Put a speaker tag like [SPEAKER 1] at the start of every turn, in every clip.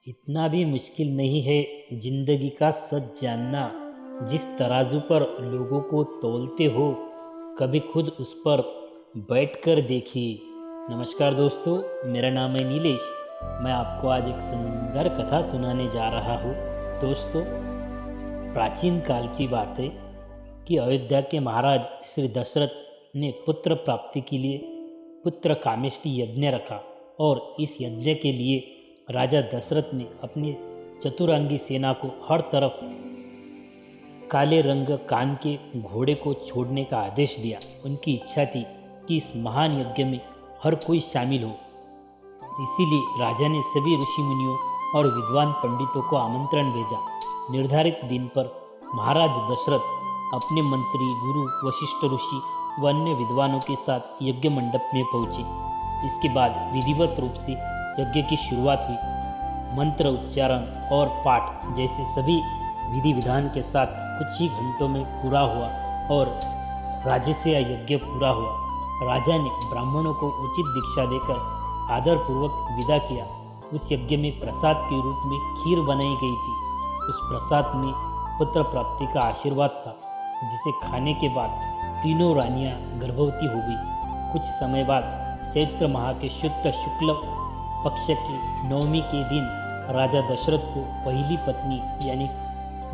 [SPEAKER 1] इतना भी मुश्किल नहीं है जिंदगी का सच जानना। जिस तराजू पर लोगों को तौलते हो, कभी खुद उस पर बैठकर देखिए। नमस्कार दोस्तों, मेरा नाम है नीलेश। मैं आपको आज एक सुंदर कथा सुनाने जा रहा हूँ। दोस्तों, प्राचीन काल की बात है कि अयोध्या के महाराज श्री दशरथ ने पुत्र प्राप्ति के लिए पुत्र कामेष्टि यज्ञ रखा और इस यज्ञ के लिए राजा दशरथ ने अपनी चतुरंगी सेना को हर तरफ काले रंग कान के घोड़े को छोड़ने का आदेश दिया। उनकी इच्छा थी कि इस महान यज्ञ में हर कोई शामिल हो। इसीलिए राजा ने सभी ऋषि मुनियों और विद्वान पंडितों को आमंत्रण भेजा। निर्धारित दिन पर महाराज दशरथ अपने मंत्री गुरु वशिष्ठ ऋषि व अन्य विद्वानों के साथ यज्ञ मंडप में पहुंचे। इसके बाद विधिवत रूप से यज्ञ की शुरुआत हुई। मंत्र उच्चारण और पाठ जैसे सभी विधि विधान के साथ कुछ ही घंटों में पूरा हुआ और राज्य से यह यज्ञ पूरा हुआ। राजा ने ब्राह्मणों को उचित दीक्षा देकर आदरपूर्वक विदा किया। उस यज्ञ में प्रसाद के रूप में खीर बनाई गई थी। उस प्रसाद में पुत्र प्राप्ति का आशीर्वाद था, जिसे खाने के बाद तीनों रानियां गर्भवती हो गई। कुछ समय बाद चैत्र माह के शुद्ध शुक्ल पक्ष की नवमी के दिन राजा दशरथ को पहली पत्नी यानी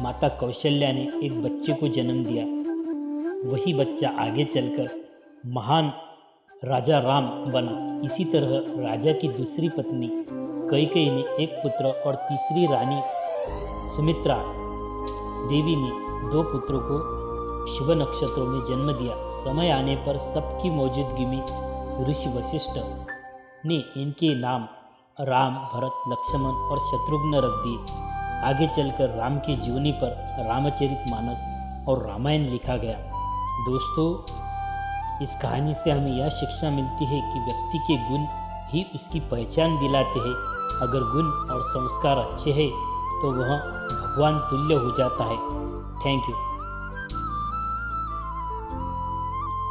[SPEAKER 1] माता कौशल्या ने एक बच्चे को जन्म दिया। वही बच्चा आगे चलकर महान राजा राम बना। इसी तरह राजा की दूसरी पत्नी कैकेयी ने एक पुत्र और तीसरी रानी सुमित्रा देवी ने 2 पुत्रों को शुभ नक्षत्रों में जन्म दिया। समय आने पर सबकी मौजूदगी में ऋषि वशिष्ठ ने इनके नाम राम, भरत, लक्ष्मण और शत्रुघ्न रख दिए। आगे चलकर राम की जीवनी पर रामचरितमानस और रामायण लिखा गया। दोस्तों, इस कहानी से हमें यह शिक्षा मिलती है कि व्यक्ति के गुण ही उसकी पहचान दिलाते हैं। अगर गुण और संस्कार अच्छे हैं तो वह भगवान तुल्य हो जाता है। Thank you.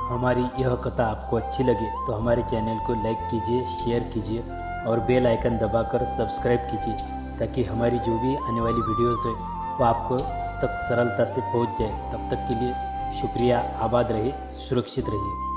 [SPEAKER 1] हमारी यह कथा आपको अच्छी लगे तो हमारे चैनल को लाइक कीजिए, शेयर कीजिए और बेल आइकन दबाकर सब्सक्राइब कीजिए, ताकि हमारी जो भी आने वाली वीडियोज़ है वो आपको तक सरलता से पहुंच जाए। तब तक के लिए शुक्रिया। आबाद रहिए, सुरक्षित रहिए।